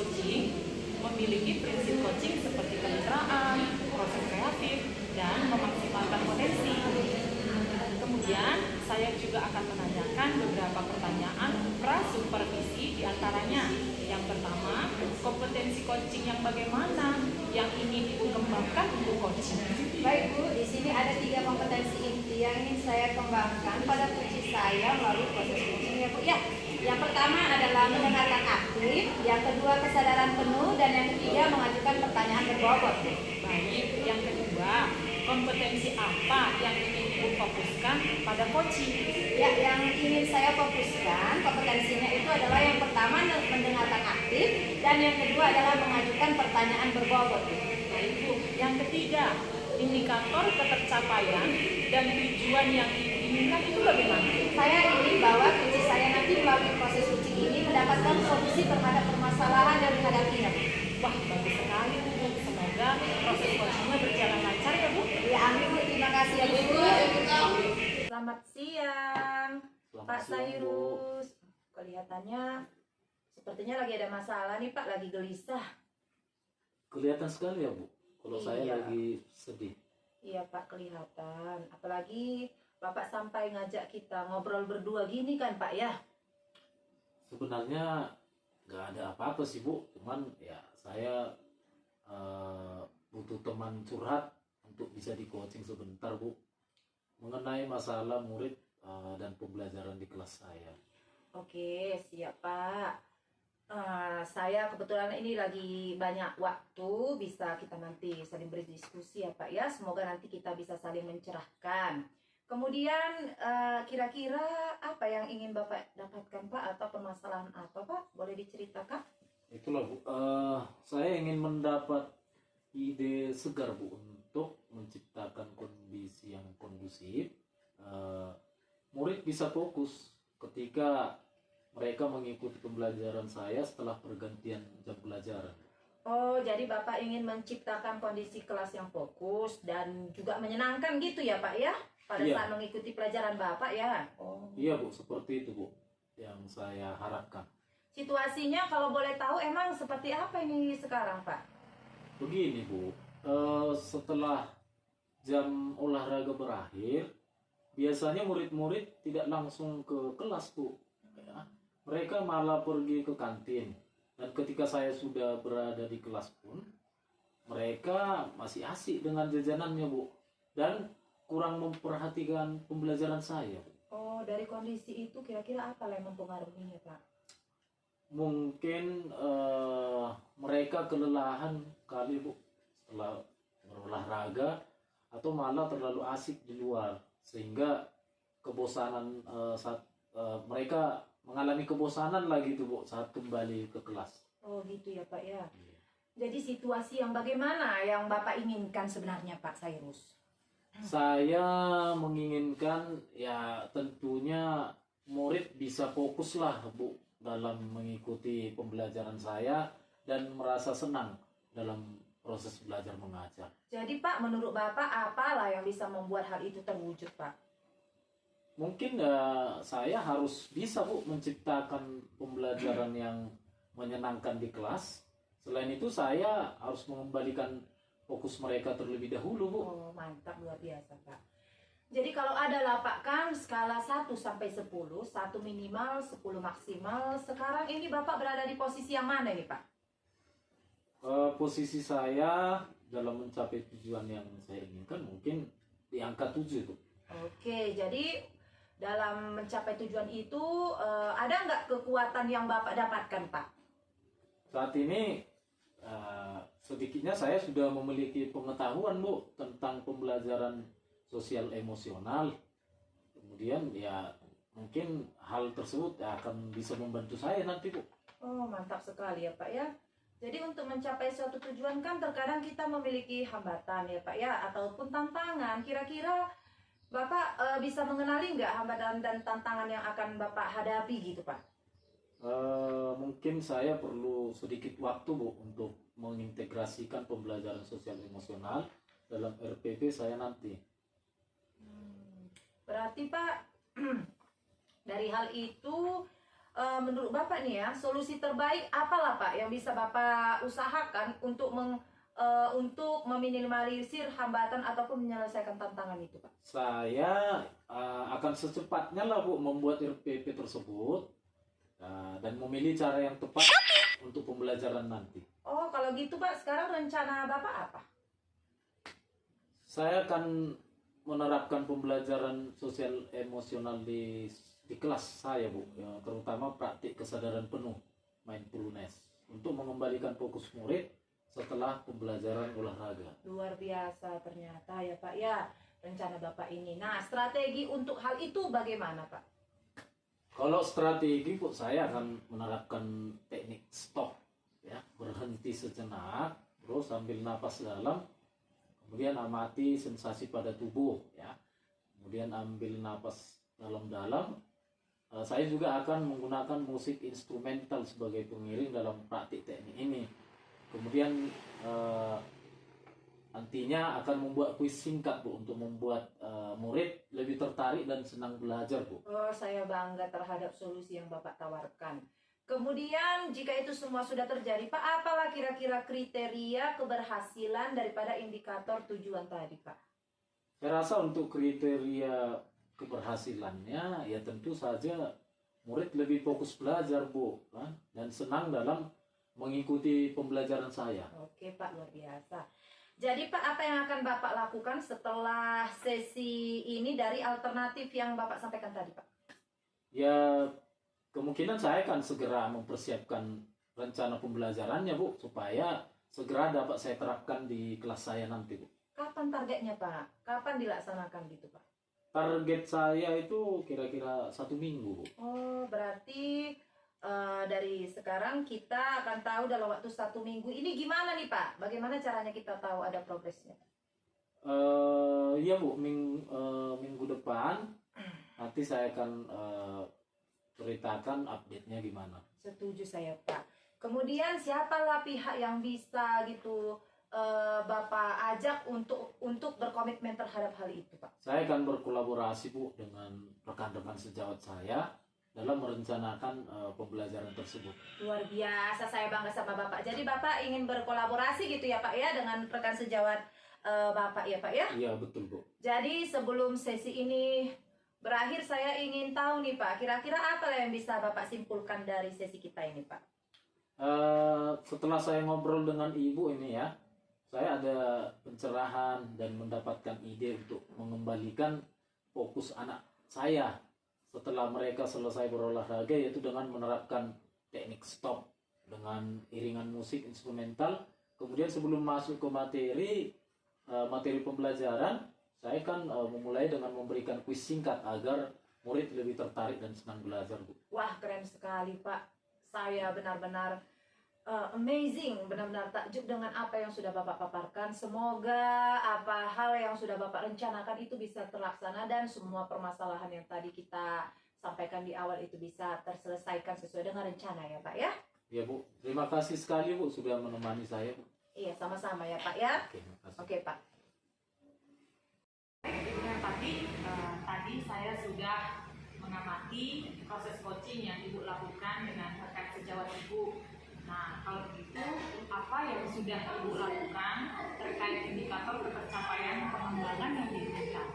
coaching memiliki prinsip coaching seperti kemitraan, proses kreatif, dan memaksimalkan potensi. Kemudian, saya juga akan menanyakan beberapa pertanyaan pra-supervisi diantaranya. Yang pertama, kompetensi coaching yang bagaimana yang ingin Ibu kembangkan untuk coaching? Baik Bu, di sini ada 3 kompetensi inti yang ingin saya kembangkan pada coaching saya melalui proses coaching ya Bu. Ya, yang pertama adalah mendengarkan aktif, yang kedua kesadaran penuh, dan yang ketiga mengajukan pertanyaan berbobot. Baik, yang kedua, kompetensi apa yang ingin Ibu fokuskan pada coaching? Ya, yang ingin saya fokuskan kompetensinya itu adalah yang pertama mendengarkan aktif, dan yang kedua adalah mengajukan pertanyaan berbobot. Baik Bu, yang ketiga, indikator ketercapaian dan tujuan yang diinginkan itu bagaimana? Saya ingin bahwa coaching saya nanti melalui proses coaching ini mendapatkan solusi terhadap permasalahan yang dihadapinya. Wah, bagus sekali Bu. Semoga proses coachingnya berjalan lancar ya Bu. Ya, amin Bu. Terima kasih ya Bu. Selamat siang, Pak siang, Sairus. Kelihatannya sepertinya lagi ada masalah nih Pak, lagi gelisah. Kelihatan sekali ya Bu, kalau saya Iya. lagi sedih. Iya Pak, kelihatan. Apalagi Bapak sampai ngajak kita ngobrol berdua gini kan Pak ya. Sebenarnya nggak ada apa-apa sih Bu, cuman ya saya butuh teman curhat untuk bisa di coaching sebentar Bu, mengenai masalah murid dan pembelajaran di kelas saya. Oke, siap Pak. Saya kebetulan ini lagi banyak waktu, bisa kita nanti saling berdiskusi ya Pak ya. Semoga nanti kita bisa saling mencerahkan. Kemudian kira-kira apa yang ingin Bapak dapatkan Pak, atau permasalahan apa Pak? Boleh diceritakan? Itulah Bu, saya ingin mendapat ide segar Bu untuk menciptakan kondisi yang kondusif. Murid bisa fokus ketika mereka mengikuti pembelajaran saya setelah pergantian jam pelajaran. Oh, jadi Bapak ingin menciptakan kondisi kelas yang fokus dan juga menyenangkan gitu ya Pak ya? Pada Iya. saat mengikuti pelajaran Bapak ya? Oh. Iya Bu, seperti itu Bu yang saya harapkan. Situasinya kalau boleh tahu emang seperti apa ini sekarang Pak? Begini Bu, setelah jam olahraga berakhir, biasanya murid-murid tidak langsung ke kelas Bu. Ya. Mereka malah pergi ke kantin. Dan ketika saya sudah berada di kelas pun, mereka masih asik dengan jajanannya Bu. Dan kurang memperhatikan pembelajaran saya Bu. Oh, dari kondisi itu kira-kira apa yang mempengaruhinya Pak? Mungkin mereka kelelahan kali Bu setelah berolahraga, atau malah terlalu asik di luar sehingga kebosanan saat mereka mengalami kebosanan lagi tuh Bu saat kembali ke kelas. Oh gitu ya Pak ya. Jadi situasi yang bagaimana yang Bapak inginkan sebenarnya Pak Sairus? Saya menginginkan ya tentunya murid bisa fokuslah Bu dalam mengikuti pembelajaran saya dan merasa senang dalam proses belajar mengajar. Jadi Pak, menurut Bapak apalah yang bisa membuat hal itu terwujud Pak? Mungkin saya harus bisa Bu menciptakan pembelajaran yang menyenangkan di kelas. Selain itu saya harus mengembalikan fokus mereka terlebih dahulu Bu. Oh mantap, luar biasa Pak. Jadi kalau ada lah Pak kan skala 1 sampai 10, 1 minimal, 10 maksimal. Sekarang ini Bapak berada di posisi yang mana ini Pak? Posisi saya dalam mencapai tujuan yang saya inginkan mungkin di angka 7 Bu. Oke, jadi dalam mencapai tujuan itu ada nggak kekuatan yang Bapak dapatkan Pak? Saat ini sedikitnya saya sudah memiliki pengetahuan Bu tentang pembelajaran sosial emosional. Kemudian ya mungkin hal tersebut akan bisa membantu saya nanti Bu. Oh mantap sekali ya Pak ya. Jadi untuk mencapai suatu tujuan kan terkadang kita memiliki hambatan ya Pak ya, ataupun tantangan. Kira-kira Bapak bisa mengenali nggak hambatan dan tantangan yang akan Bapak hadapi gitu Pak? Mungkin saya perlu sedikit waktu Bu untuk mengintegrasikan pembelajaran sosial emosional dalam RPP saya nanti. Berarti Pak, dari hal itu menurut Bapak nih ya, solusi terbaik apalah Pak yang bisa Bapak usahakan untuk meminimalisir hambatan ataupun menyelesaikan tantangan itu Pak? Saya akan secepatnya lah Bu membuat RPP tersebut dan memilih cara yang tepat untuk pembelajaran nanti. Oh, kalau gitu Pak, sekarang rencana Bapak apa? Saya akan menerapkan pembelajaran sosial emosional di kelas saya Bu, ya, terutama praktik kesadaran penuh mindfulness untuk mengembalikan fokus murid setelah pembelajaran olahraga. Luar biasa ternyata ya Pak ya rencana Bapak ini. Nah, strategi untuk hal itu bagaimana Pak? Kalau strategi Bu, saya akan menerapkan teknik stop, ya, berhenti sejenak, terus ambil napas dalam, kemudian amati sensasi pada tubuh, ya, kemudian ambil napas dalam-dalam. Saya juga akan menggunakan musik instrumental sebagai pengiring dalam praktik teknik ini. Kemudian nantinya akan membuat kuis singkat Bu untuk membuat murid lebih tertarik dan senang belajar Bu. Oh, saya bangga terhadap solusi yang Bapak tawarkan. Kemudian jika itu semua sudah terjadi Pak, apalah kira-kira kriteria keberhasilan daripada indikator tujuan tadi Pak? Saya rasa untuk kriteria keberhasilannya ya tentu saja murid lebih fokus belajar Bu, kan? Dan senang dalam mengikuti pembelajaran saya. Oke Pak, luar biasa. Jadi Pak, apa yang akan Bapak lakukan setelah sesi ini dari alternatif yang Bapak sampaikan tadi Pak? Ya kemungkinan saya akan segera mempersiapkan rencana pembelajarannya Bu, supaya segera dapat saya terapkan di kelas saya nanti Bu. Kapan targetnya Pak? Kapan dilaksanakan gitu Pak? Target saya itu kira-kira 1 minggu Bu. Oh, berarti dari sekarang kita akan tahu dalam waktu 1 minggu ini gimana nih Pak? Bagaimana caranya kita tahu ada progresnya? Iya Bu, minggu depan nanti saya akan ceritakan update-nya gimana. Setuju saya Pak. Kemudian siapalah pihak yang bisa gitu Bapak ajak untuk berkomitmen terhadap hal itu Pak? Saya akan berkolaborasi Bu dengan rekan-rekan sejawat saya dalam merencanakan pembelajaran tersebut. Luar biasa, saya bangga sama Bapak. Jadi Bapak ingin berkolaborasi gitu ya Pak ya dengan rekan sejawat Bapak ya Pak ya? Iya betul Bu. Jadi sebelum sesi ini berakhir saya ingin tahu nih Pak, kira-kira apa yang bisa Bapak simpulkan dari sesi kita ini Pak? Setelah saya ngobrol dengan Ibu ini ya, saya ada pencerahan dan mendapatkan ide untuk mengembalikan fokus anak saya setelah mereka selesai berolahraga, yaitu dengan menerapkan teknik stop dengan iringan musik instrumental. Kemudian sebelum masuk ke materi pembelajaran, saya akan memulai dengan memberikan kuis singkat agar murid lebih tertarik dan senang belajar Bu. Wah, keren sekali Pak. Saya benar-benar amazing, benar-benar takjub dengan apa yang sudah Bapak paparkan. Semoga apa hal yang sudah Bapak rencanakan itu bisa terlaksana dan semua permasalahan yang tadi kita sampaikan di awal itu bisa terselesaikan sesuai dengan rencana ya Pak ya. Iya Bu, terima kasih sekali Bu sudah menemani saya Bu. Iya, sama-sama ya Pak ya. Oke, makasih. Oke Pak. Tadi saya sudah mengamati proses coaching yang Ibu lakukan dengan rekan sejawat Ibu. Nah, kalau begitu, apa yang sudah Ibu lakukan terkait indikator ketercapaian pengembangan yang diinginkan?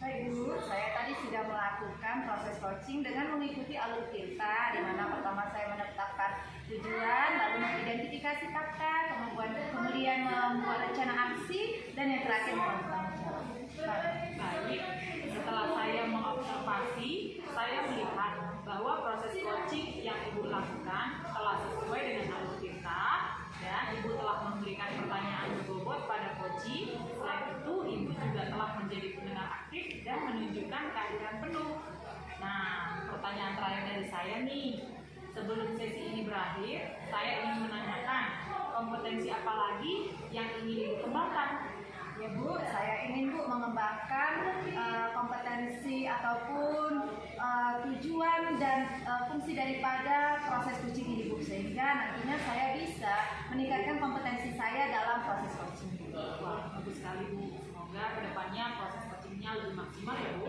Baik Bu, saya tadi sudah melakukan proses coaching dengan mengikuti alur Tirta, di mana pertama saya menetapkan tujuan, lalu mengidentifikasi fakta, kemudian membuat rencana aksi, dan yang terakhir melakukan Baik, setelah saya mengobservasi, saya melihat bahwa proses coaching yang Ibu lakukan telah sesuai dengan alur Tirta dan Ibu telah memberikan pertanyaan berbobot pada coaching. Selain itu, Ibu juga telah menjadi pendengar aktif dan menunjukkan kehadiran penuh. Nah, pertanyaan terakhir dari saya nih, sebelum sesi ini berakhir, saya ingin menanyakan kompetensi apa lagi yang ingin Ibu kembangkan? Ya Bu, saya ingin Bu mengembangkan kompetensi ataupun tujuan dan fungsi daripada proses coaching ini Bu, sehingga nantinya saya bisa meningkatkan kompetensi saya dalam proses coaching. Wah, bagus sekali Bu. Semoga kedepannya proses coachingnya lebih maksimal ya Bu.